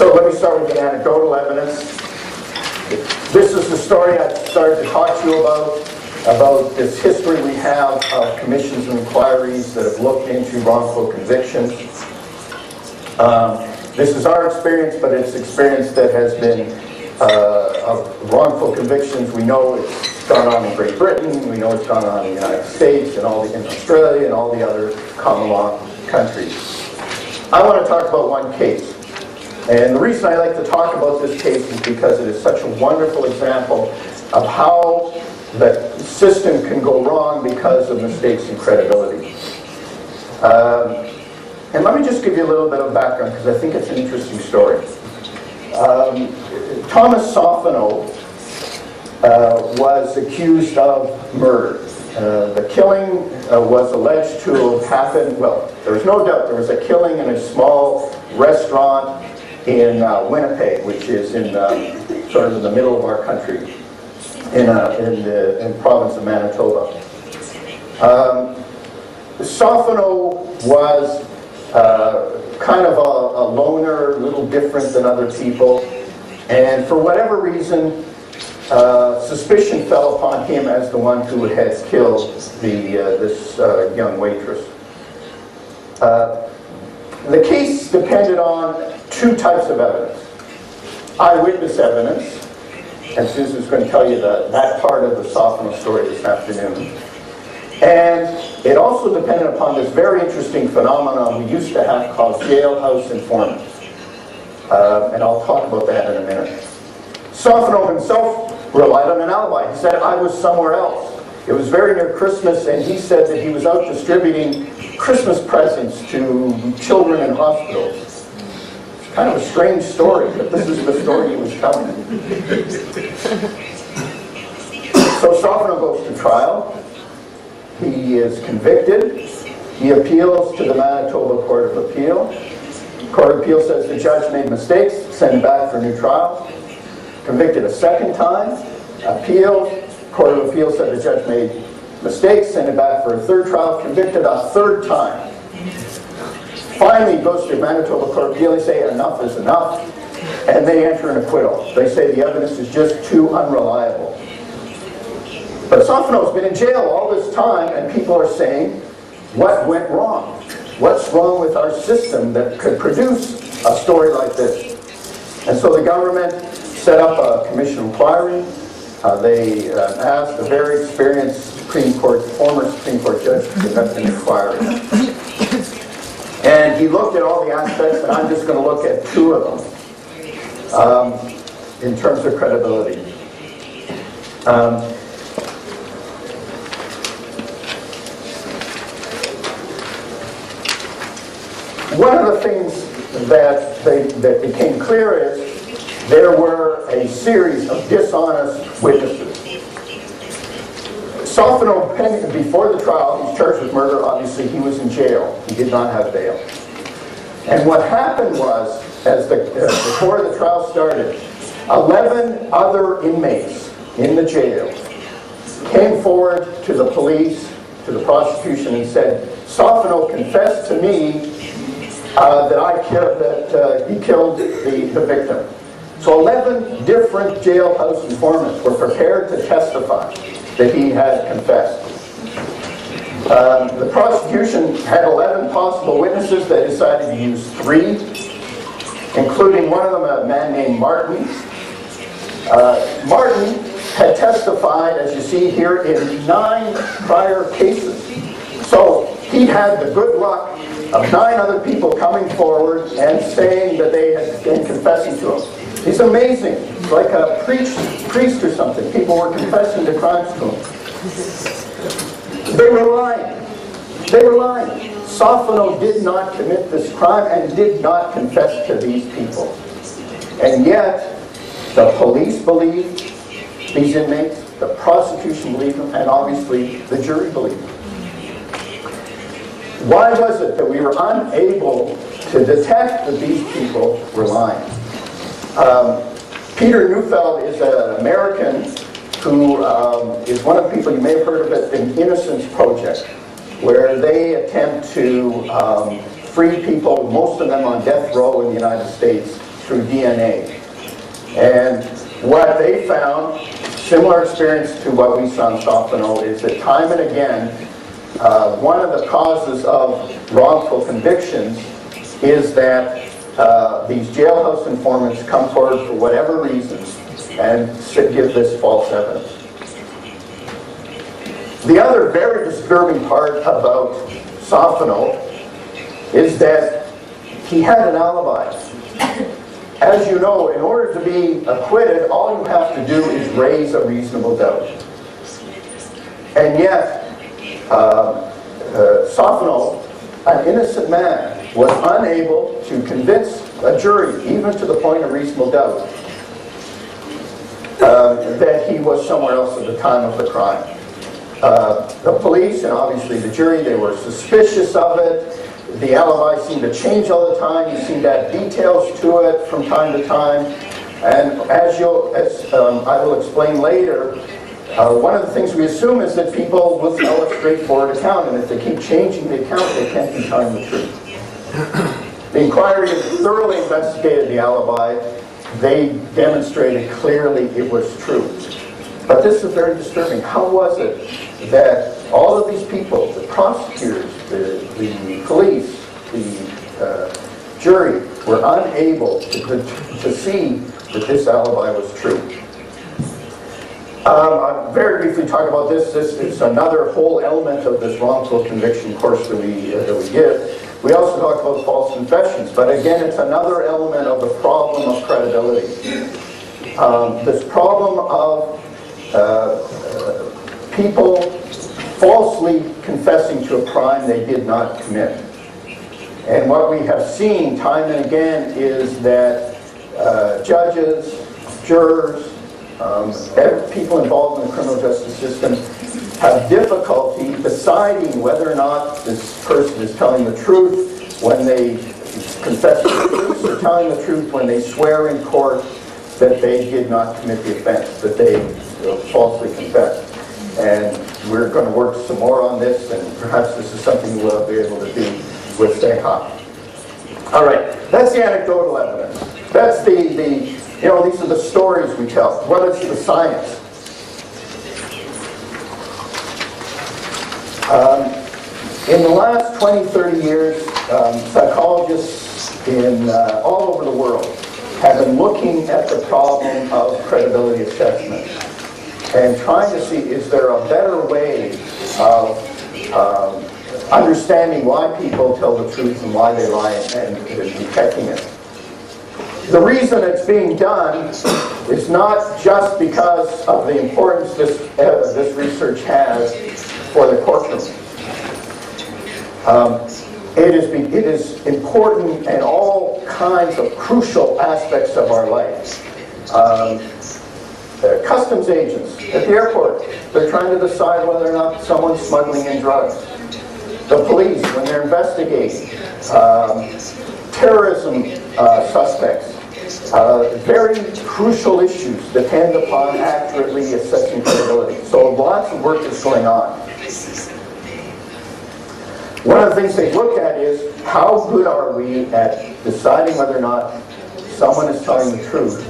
So let me start with the anecdotal evidence. This is the story I started to talk to you about this history we have of commissions and inquiries that have looked into wrongful convictions. This is our experience, but it's experience that has been of wrongful convictions. We know it's gone on in Great Britain, we know it's gone on in the United States, and in Australia, and all the other common law countries. I want to talk about one case. And the reason I like to talk about this case is because it is such a wonderful example of how the system can go wrong because of mistakes in credibility. And let me just give you a little bit of background because I think it's an interesting story. Thomas Soffonow was accused of murder. The killing was alleged to have happened, well, there was no doubt there was a killing in a small restaurant in Winnipeg, which is in sort of in the middle of our country, in the province of Manitoba. Soffonow was kind of a loner, a little different than other people, and for whatever reason, suspicion fell upon him as the one who had killed this young waitress. The case depended on two types of evidence. Eyewitness evidence, and Susan's going to tell you that part of the Soffonow story this afternoon. And it also depended upon this very interesting phenomenon we used to have called jailhouse informants. And I'll talk about that in a minute. Soffonow himself relied on an alibi. He said, I was somewhere else. It was very near Christmas, and he said that he was out distributing Christmas presents to children in hospitals. It's kind of a strange story, but this is the story he was telling. So Soffonow goes to trial. He is convicted. He appeals to the Manitoba Court of Appeal. Court of Appeal says the judge made mistakes, send him back for a new trial. Convicted a second time, appealed. Court of Appeal said the judge made mistakes, sent him back for a third trial. Convicted a third time. Finally, he goes to Manitoba Court of Appeal. They say enough is enough, and they enter an acquittal. They say the evidence is just too unreliable. But Soffonow's been in jail all this time, and people are saying, what went wrong? What's wrong with our system that could produce a story like this? And so the government set up a commission of inquiry. They asked a very experienced former Supreme Court judge to conduct an inquiry. And he looked at all the aspects, and I'm just going to look at two of them in terms of credibility. One of the things that became clear is there were a series of dishonest witnesses. Soffonow, before the trial, he's charged with murder. Obviously, he was in jail. He did not have bail. And what happened was, before the trial started, 11 other inmates in the jail came forward to the police, to the prosecution, and said, Soffonow confessed to me that he killed the victim. So 11 different jailhouse informants were prepared to testify that he had confessed. The prosecution had 11 possible witnesses. They decided to use 3, including one of them, a man named Martin. Martin had testified, as you see here, in 9 prior cases. So he had the good luck of 9 other people coming forward and saying that they had been confessing to him. It's amazing. It's like a priest or something. People were confessing to crimes to him. They were lying. They were lying. Soffonow did not commit this crime and did not confess to these people. And yet, the police believed these inmates, the prosecution believed them, and obviously the jury believed them. Why was it that we were unable to detect that these people were lying? Peter Neufeld is an American who is one of the people, you may have heard of it, the Innocence Project, where they attempt to free people, most of them on death row in the United States, through DNA. And what they found, similar experience to what we saw in Sofano, is that time and again, one of the causes of wrongful convictions is that these jailhouse informants come forward for whatever reasons and give this false evidence. The other very disturbing part about Sofano is that he had an alibi. As you know, in order to be acquitted, all you have to do is raise a reasonable doubt. And yet, Sofano, an innocent man, was unable to convince a jury, even to the point of reasonable doubt, that he was somewhere else at the time of the crime. The police and obviously the jury, they were suspicious of it. The alibi seemed to change all the time. You seemed to add details to it from time to time. And as I will explain later, one of the things we assume is that people will tell a straightforward account, and if they keep changing the account, they can't be telling the truth. The inquiry thoroughly investigated the alibi. They demonstrated clearly it was true. But this is very disturbing. How was it that all of these people, the prosecutors, the police, the jury, were unable to see that this alibi was true? I'll very briefly talk about this. This is another whole element of this wrongful conviction course that we give. We also talk about false confessions, but again, it's another element of the problem of credibility. This problem of people falsely confessing to a crime they did not commit. And what we have seen time and again is that judges, jurors, people involved in the criminal justice system have difficulty deciding whether or not this person is telling the truth when they confess to the truth, or telling the truth when they swear in court that they did not commit the offense, that they falsely confessed. And we're going to work some more on this, and perhaps this is something we'll be able to do with Seha. All right, that's the anecdotal evidence. That's these are the stories we tell. What is the science? In the last 20, 30 years, psychologists all over the world have been looking at the problem of credibility assessment and trying to see, is there a better way of understanding why people tell the truth and why they lie and detecting it. The reason it's being done is not just because of the importance this research has for the courtroom. It is important in all kinds of crucial aspects of our life. Customs agents at the airport, they're trying to decide whether or not someone's smuggling in drugs. The police, when they're investigating. Terrorism suspects. Very crucial issues depend upon accurately assessing credibility. So lots of work is going on. One of the things they look at is how good are we at deciding whether or not someone is telling the truth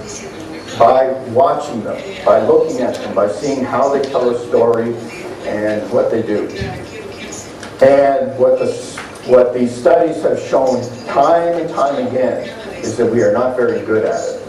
by watching them, by looking at them, by seeing how they tell a story and what they do. And what these studies have shown time and time again is that we are not very good at it.